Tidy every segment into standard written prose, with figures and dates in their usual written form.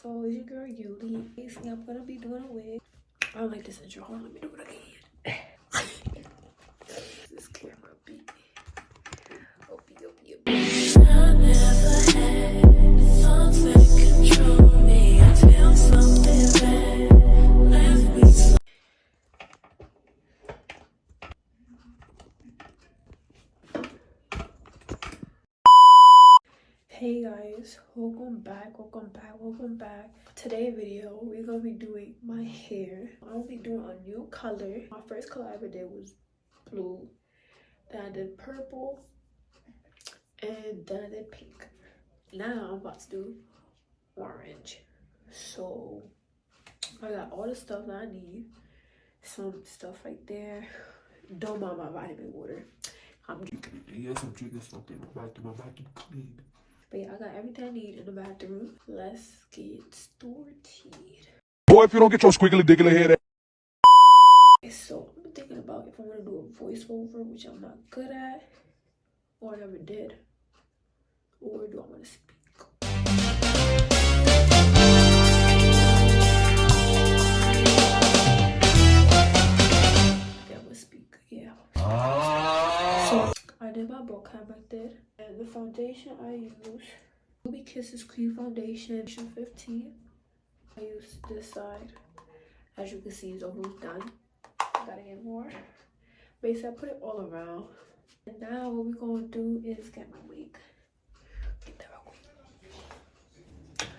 So it's your girl Yuli. Basically, I'm gonna be doing a wig. I don't like this intro. Hold on, let me do it again. This camera beat. I never had something control me. I feel something bad. Left me so. Hey guys, welcome back. Today's video, we're gonna be doing my hair. I'll be doing a new color. My first color I ever did was blue. Then I did purple. And then I did pink. Now I'm about to do orange. So I got all the stuff that I need. Some stuff right there. Don't mind my vitamin water. Yes, I'm drinking something. My bathroom clean. But yeah, I got everything I need in the bathroom. Let's get started. Boy, if you don't get your squiggly diggly head. So I'm thinking about if I want to do a voiceover, which I'm not good at, or I never did, or do I want to speak? Okay, I'm gonna speak. Yeah. So I did my brow cap back there, and the foundation I use Ruby Kisses Cream Foundation 15. I use this side. As you can see, it's almost done. I gotta get more. Basically, I put it all around. And now what we're gonna do is get my wig. Get that real quick.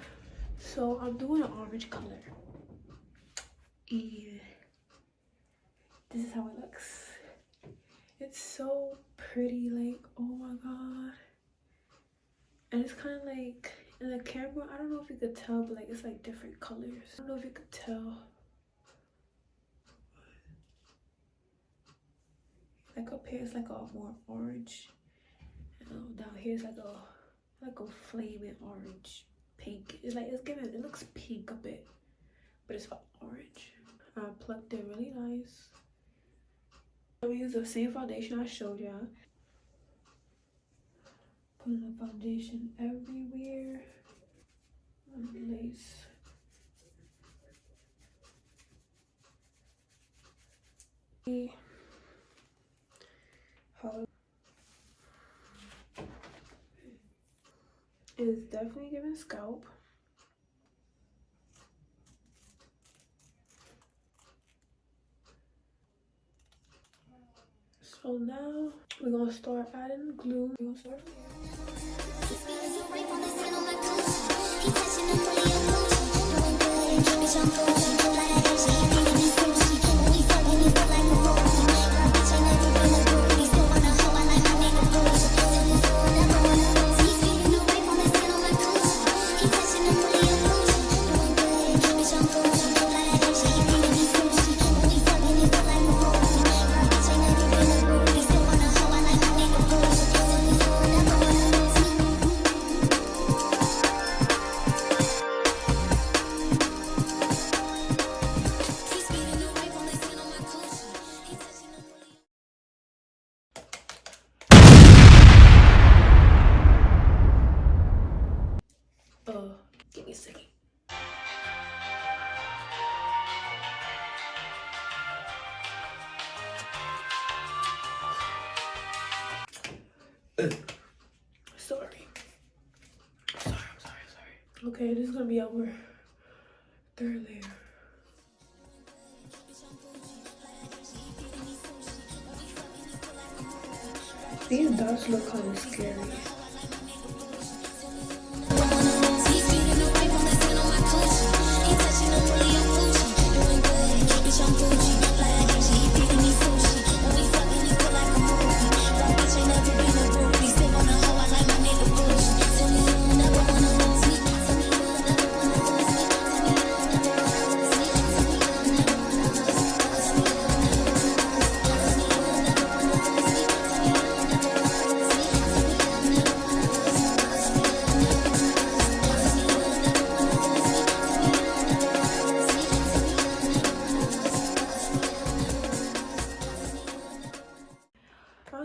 So I'm doing an orange color. And this is how it looks. It's so pretty, like, oh my god. And it's kind of like, in the camera, I don't know if you could tell, but like, it's like different colors. I don't know if you could tell. Like up here it's like a more orange. Down here it's like a flaming orange, pink. It's like it looks pink a bit, but it's orange. I plucked it really nice. I'm gonna use the same foundation I showed y'all. Putting the foundation everywhere on the lace. How it is definitely giving scalp. So now we're gonna start adding glue. We're gonna start give me a second. Sorry. I'm sorry. Okay, this is gonna be our third layer. These dots look kind of scary.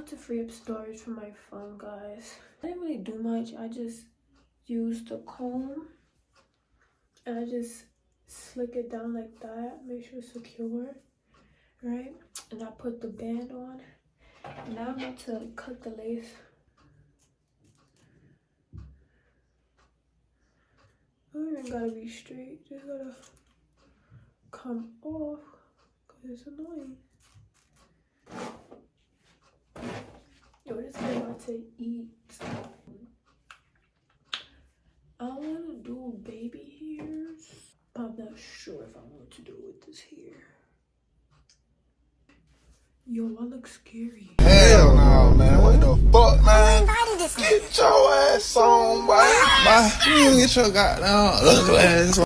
To free up storage for my phone, guys. I didn't really do much. I just used the comb and I just slick it down like that, make sure it's secure, right? And I put the band on. Now I'm about to cut the lace. I don't even gotta be straight, just gotta come off because it's annoying. Yo, this is about to eat. I want to do baby hairs, but I'm not sure if I want to do it with this hair. Yo, I look scary. Hell no, man. What the fuck, man? Get your ass on, boy. You get your goddamn ugly ass on.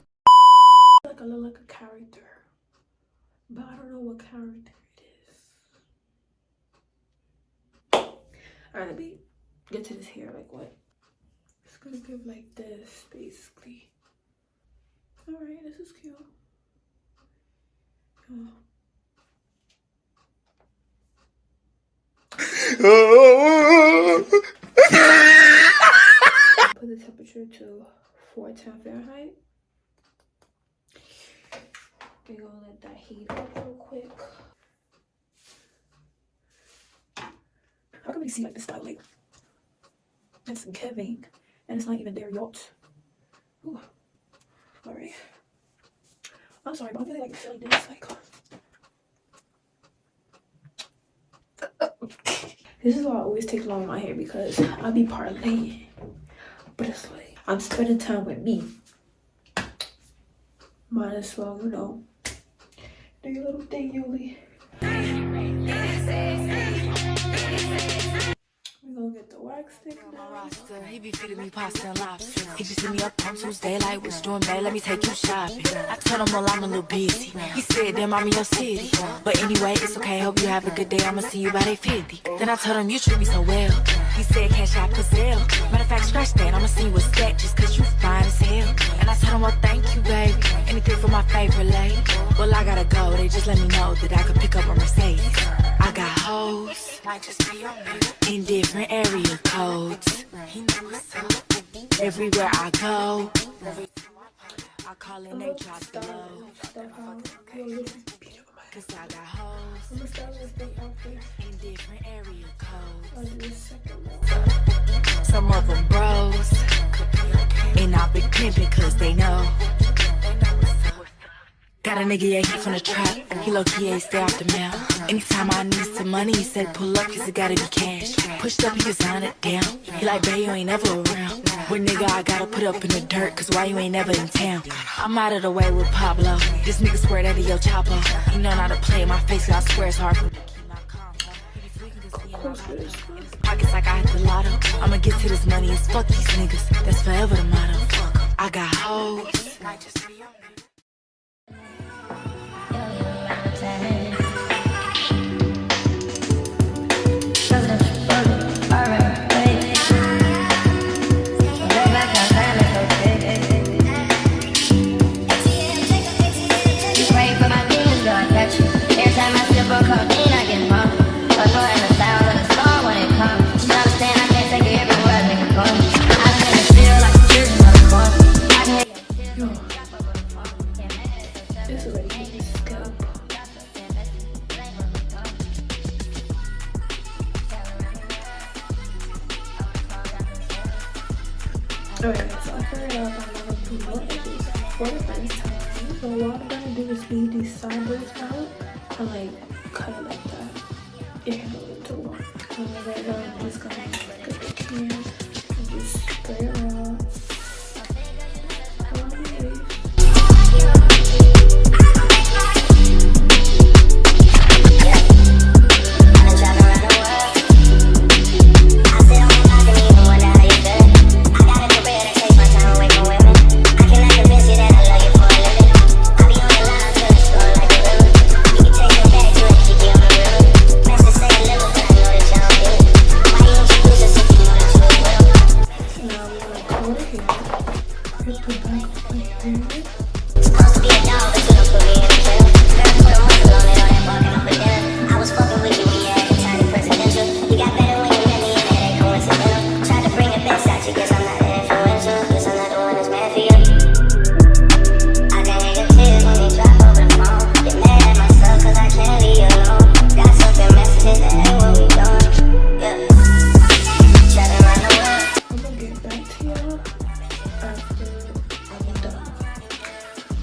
I look like a character, but I don't know what character it is. Alright, let me get to this hair. Like what? It's gonna give like this, basically. Alright, this is cute. Oh. Put the temperature to 410 Fahrenheit. We're gonna let that heat up real quick. How can we see like the style like it's giving and it's not even there yet? Alright. I'm sorry, but I'm really like feeling this like this is why I always take long in my hair, because I be parlaying. But it's like I'm spending time with me. Might as well, you know, do your little thing, Yuli. We're gonna get the wax stick now. He be feeding me pasta and lobster. He just hit me up on Tuesday like, what's doing, babe? Let me take you shopping. I told him, well, I'm a little busy. He said, damn, I'm in your city. But anyway, it's okay. Hope you have a good day. I'ma see you by day 50. Then I told him, you treat me so well. He said, cash out Brazil. Matter of fact, scratch that. I'ma see you with that just cause you fine as hell. And I told him, well, thank you, baby. Anything for my favorite lady. Well, I gotta go. They just let me know that I could pick up a Mercedes. I got hoes in different area codes. Everywhere I go, I call and they drop the low. Cause I got hoes in different area codes. Some of them bros, and I be pimping cause they know. Got a nigga, yeah, he from the trap. He low-key, yeah, stay off the map. Anytime I need some money, he said pull up, cause it gotta be cash. Pushed up, he just on it down. He like, babe, you ain't never around. Well, nigga, I gotta put up in the dirt, cause why you ain't never in town? I'm out of the way with Pablo. This nigga swear that he yo chopper. He know not to play in my face, cause I swear it's hard for me to keep my calm. Pockets like I hit the lotto. I'ma get to this money, it's fuck these niggas. That's forever the motto. I got hoes. Alright, so I figured out I'm gonna do more edges for the first time. So what I'm gonna do is leave these sideways out and like cut it like that. It can go into one. And right now I'm just gonna get the can and just spray it around.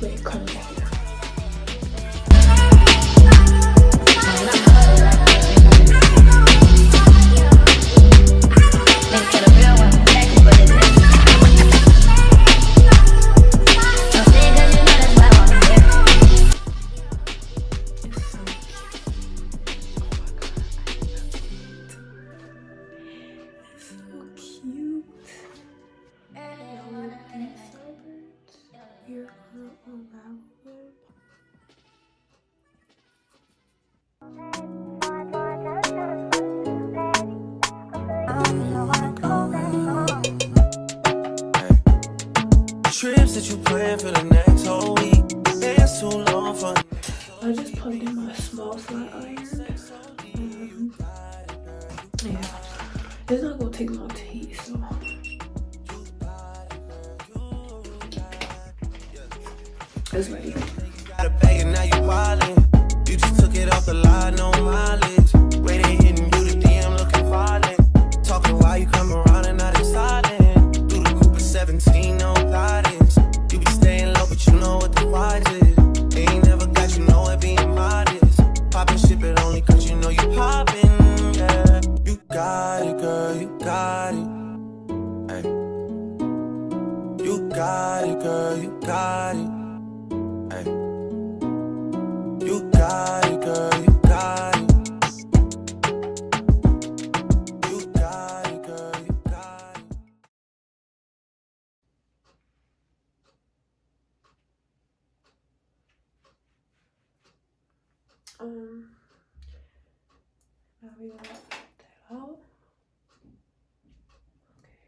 Wait, color right here. You're gonna unravel them. Trips that you plan for the next whole week. It's too long for. I just plugged in my small flat iron. Yeah, it's not gonna take long to heat, so. It's ready. Got a bag and now you wildin'. You just took it off the line, no mileage. Waiting, hitting you the DM, looking violent. Talking while you come around and not silent. Through the Cooper 17, no guidance. You be staying low, but you know what the price is. They ain't never got you know it being modest. Poppin' ship it only cause you know you poppin', yeah. You got it, girl, you got it. Hey. You got it, girl, you got it. Hey. You got it, girl, you got it. You got it, girl, you got it. Now we gonna put that out. Okay.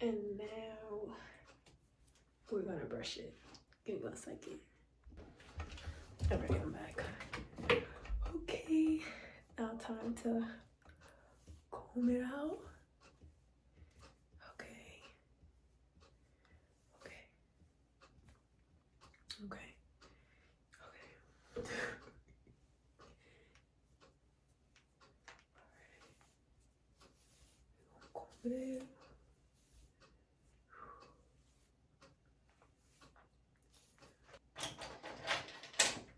And now we're gonna brush it. Give me 1 second. Alright, I'm back. Okay, now time to comb it out. Okay. Okay. Okay. Okay. Comb it in.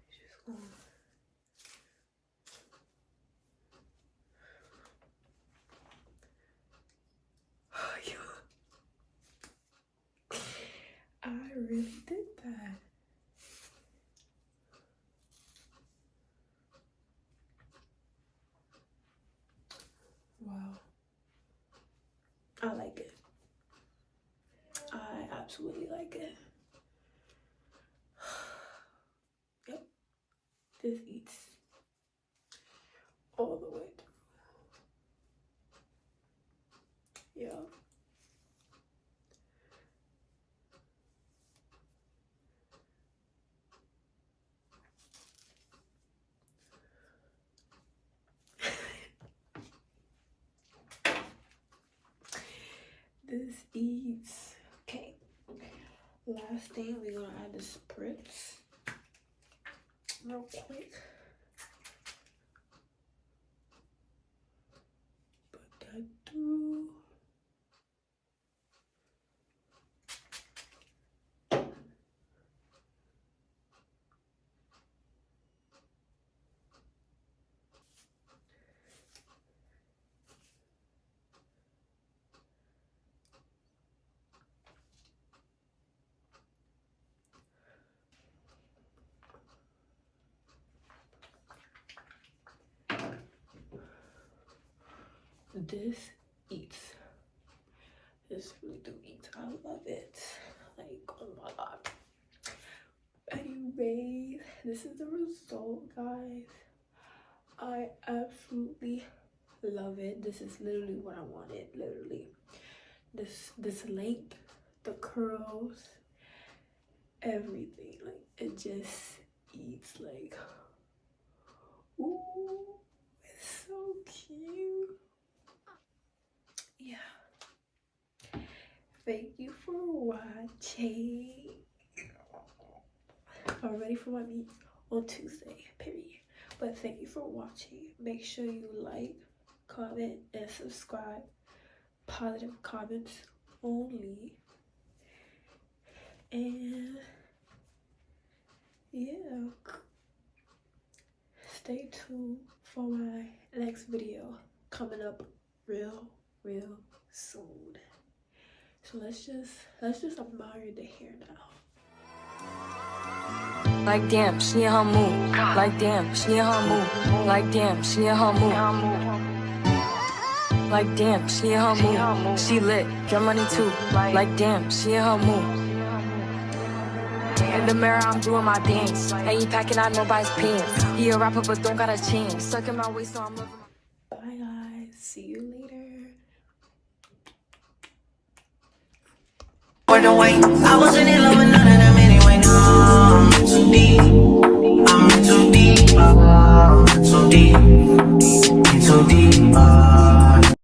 Just gonna. I really did that. Wow. I like it. I absolutely like it. Yep. This eats all the way through. Yeah. This eats. Okay. Last thing, we're gonna add the spritz real quick. Put that through. This eats. This really do eat. I love it. Like, oh my god. Anyways, this is the result, guys. I absolutely love it. This is literally what I wanted. Literally, this length, the curls, everything. Like, it just eats. Like, ooh, it's so cute. Yeah. Thank you for watching. Are you ready for my meat? on Tuesday, period. But thank you for watching. Make sure you like, comment, and subscribe. Positive comments only. And yeah, stay tuned for my next video coming up real soon. So let's just admire the hair now. Like damn, she in her mood. Like damn, she in her mood. Like damn, she in her mood. Like damn, she in her mood. She lit, get money too. Like damn, she in her mood. In the mirror, I'm doing my dance. Ain't you packing out nobody's pants. He a rapper, but don't got a chance. Sucking my waist, so I'm living. Bye guys, see you later. I wasn't in love with none of them anyway, no, I'm too deep.